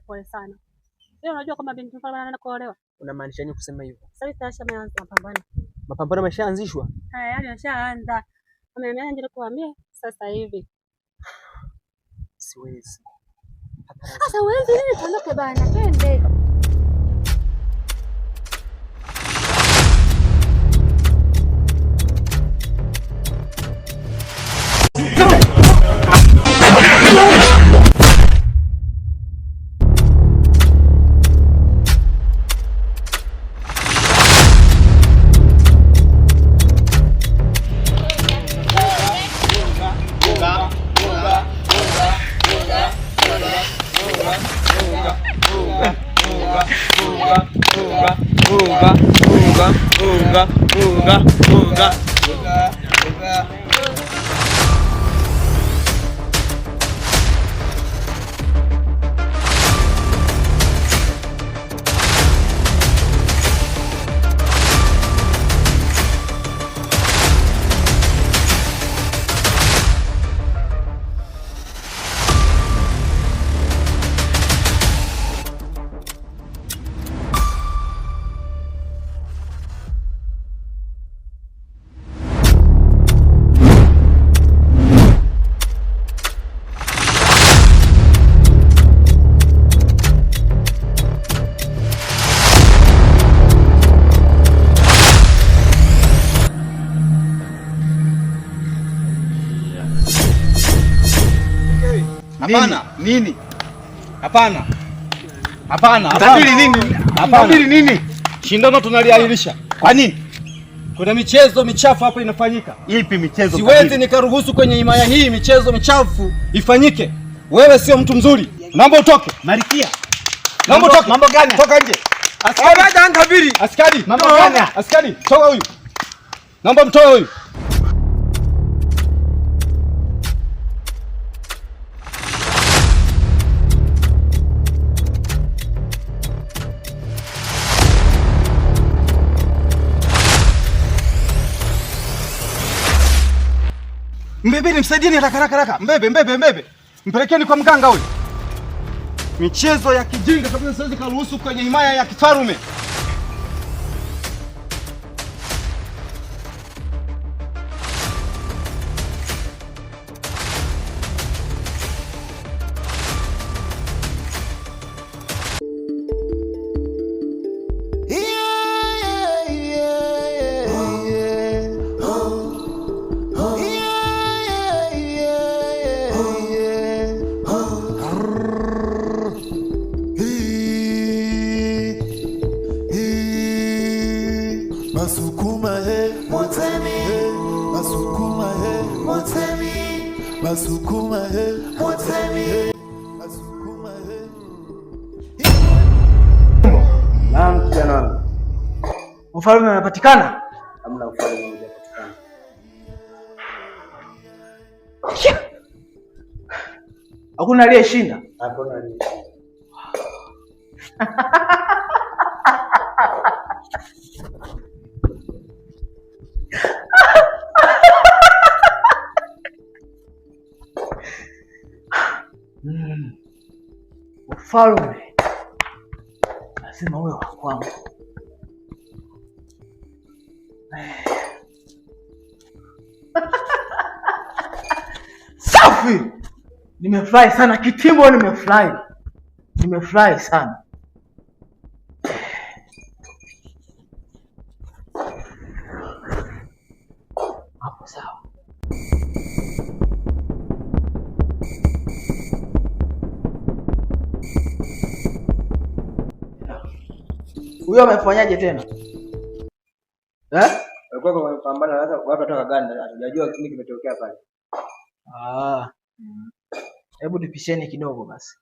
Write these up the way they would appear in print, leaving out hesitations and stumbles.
Pole sana. Leo unajua kama binti mfalme anaenda kuolewa. Unamaanisha nini kusema hivyo? Sasa hivi taasha ameanza mapambano. Mapambano yameshaanzishwa? Haya, yani yameshaanza. Ameanza kuambia sasa hivi. Siwezi. Sasa uwezi nini tuondoke bana, twende. Hapana. Nini? Hapana. Tabiri nini? Shindano tunaliahirisha. Kwa nini? Kuna michezo michafu hapa inafanyika. Ipi michezo? Siwezi nikaruhusu kwenye himaya hii michezo michafu ifanyike. Wewe sio mtu mzuri. Naomba utoke. Malkia. Naomba utoke. Mambo gani? Toka nje. Askari. Mambo gani? Askari, toka huyu. Naomba mtoe huyu. Mbebeni, msaidieni haraka. Mbebe. Mpelekeni kwa mganga huyu. Michezo ya kijinga kabisa siwezi kuruhusu kwenye himaya ya kifarume. Masukuma he Mutemi, Masukuma he Mutemi, Masukuma he Mutemi, Masukuma he. Naam kijana wangu. Mfalme anapatikana? Hamna mfalme hujapatikana. Hakuna aliyeshinda? Hakuna aliyeshinda. Ufalme lazima uwe wa kwangu. Safi! Nimefurahi sana Kitimbo, nimefurahi sana. Hapo sawa. Huyo amefanyaje tena? Walikuwa wamepambana sasa watu kutoka Uganda, hatujajua nini kimetokea pale. Hebu tupisheni kidogo basi.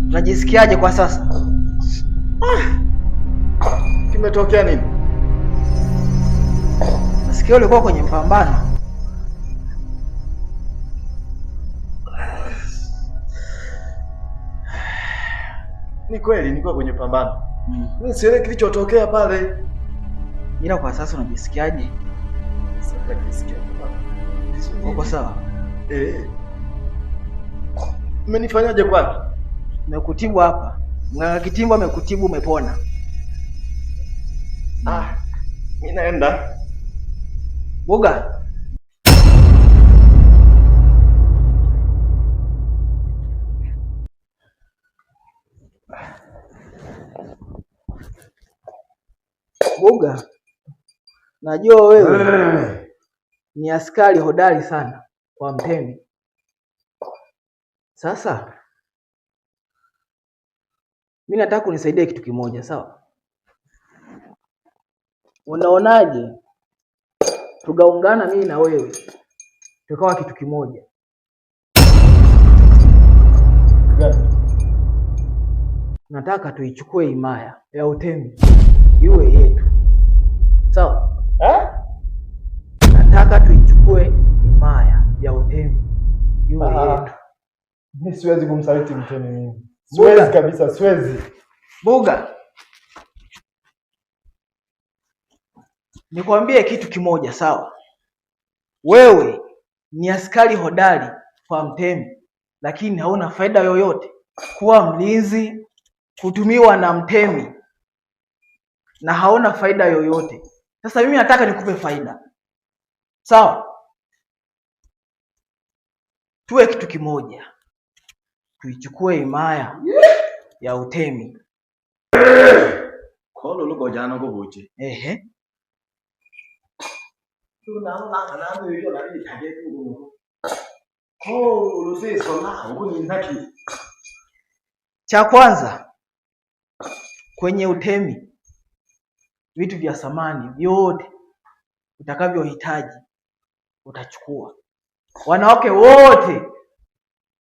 Unajisikiaje kwa sasa? Kimetokea nini? Nasikia ulikuwa kwenye mpambano. Ni kweli nilikuwa kwenye pambano. Mimi sielewi kilichotokea pale. Ila kwa sasa unajisikiaje? Sasa najisikia baba. Uko sawa? Mmenifanyaje kwani? Nimekutibu hapa. Mganga Kitimbo amekutibu, umepona. Mimi naenda. Boga. Boga. Najua wewe ni askari hodari sana kwa Mtemi. Sasa mimi nataka unisaidie kitu kimoja, sawa? Unaonaje tugaungana mimi na wewe tukawa kitu kimoja? Nataka tuichukue himaya ya Utemi iwe yetu, sawa? Nataka tuichukue himaya ya Utemi iwe yetu. Mimi siwezi kumsaliti Mtemi mimi. Siwezi kabisa, siwezi. Boga, nikwambie kitu kimoja, sawa? Wewe ni askari hodari kwa Mtemi, lakini hauna faida yoyote. Kuwa mlinzi, kutumiwa na Mtemi, na hauna faida yoyote. Sasa mimi nataka nikupe faida, sawa? Tuwe kitu kimoja, tuichukue himaya ya Utemi. Kolo lugo jana go boje. Tunaona nani hiyo nani tagetu. Urusi sola huko ni ndaki. Cha kwanza kwenye utemi vitu vya samani vyote utakavyohitaji utachukua. Wanawake wote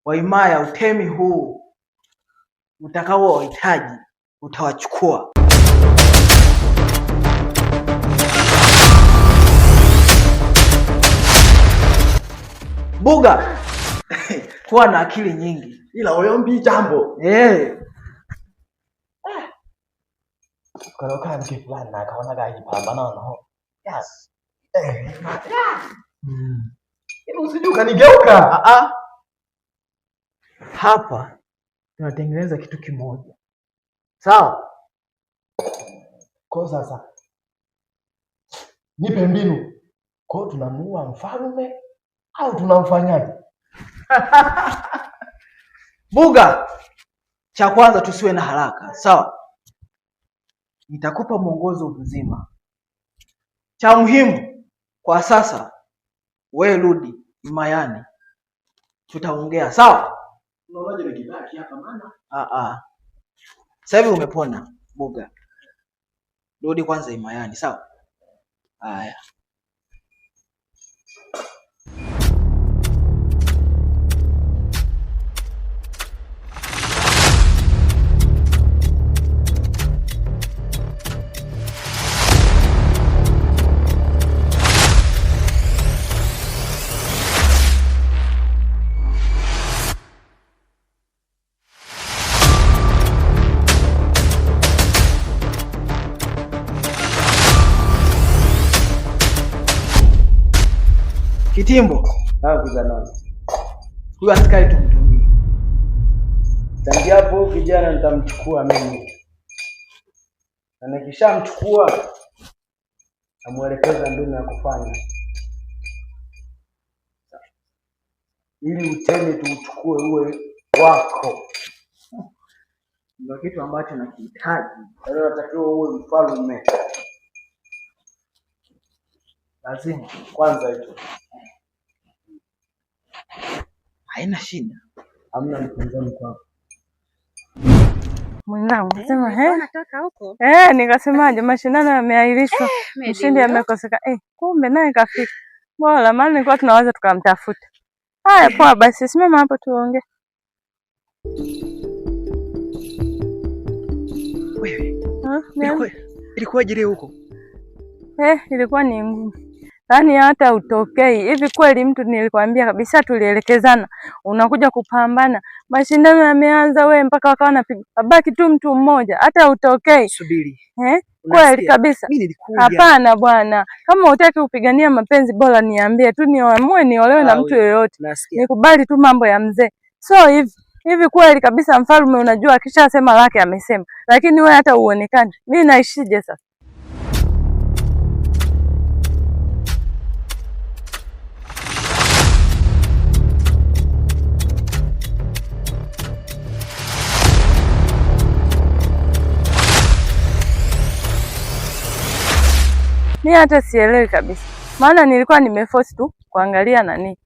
wa himaya utemi huu utakaowahitaji utawachukua. Buga, kuwa na akili nyingi. Ila oyombi jambo. Karoka mke fulani na akaona gaji pambana nao. Yes. Usije ukanigeuka. Hapa tunatengeneza kitu kimoja. Sawa? Kwa sasa nipe mbinu. Kwa tunamuua mfalme au tunamfanyaje? Buga, cha kwanza tusiwe na haraka. Sawa? Nitakupa mwongozo mzima. Cha muhimu kwa sasa wewe rudi himayani. Tutaongea, sawa? Unaonaje nikibaki hapa maana? Sasa hivi umepona, Buga. Rudi kwanza himayani, sawa? Haya. Kitimbo. Kijana. Huyu askari tumtumie. Tangia hapo kijana nitamchukua mimi. Na nikishamchukua namuelekeza mbinu ya kufanya. Ili utemi tuuchukue uwe wako. Ndio kitu ambacho nakihitaji. Leo natakiwa uwe mfalme. Lazima Kwanza hicho. haina shida. Hamna mpinzani kwako. Mwanangu sema nataka huko. Nikasemaje mashindano yameahirishwa. Mshindi amekosekana. Kumbe naye kafika. Bora maana nilikuwa tunaweza tukamtafuta. Haya poa basi simama hapo tuongee. Wewe. Ilikuwa jiri huko. Ilikuwa ni ngumu. Yaani hata utokei. Hivi kweli mtu nilikwambia kabisa tulielekezana. Unakuja kupambana. Mashindano yameanza wewe mpaka wakawa wanapiga. Baki tu mtu mmoja. Hata utokei. Subiri. Kweli kabisa. Mimi nilikuja. Hapana bwana. Kama hutaki kupigania mapenzi bora niambie tu niamue niolewe na mtu yoyote. Nikubali tu mambo ya mzee. So hivi kweli kabisa mfalme unajua akishasema lake amesema. Lakini wewe hata uonekane. Mimi naishije sasa? Mimi hata sielewi kabisa. Maana nilikuwa nimeforce tu kuangalia nani.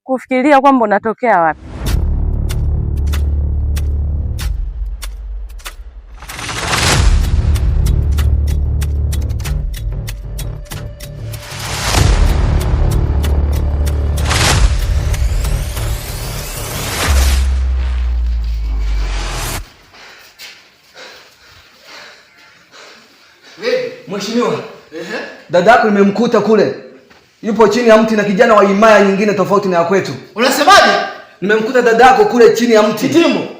Kufikiria kwamba unatokea wapi. Mheshimiwa. Dada yako nimemkuta kule. Yupo chini ya mti na kijana wa himaya nyingine tofauti na ya kwetu. Unasemaje? Nimemkuta dada yako kule chini ya mti. Kitimbo.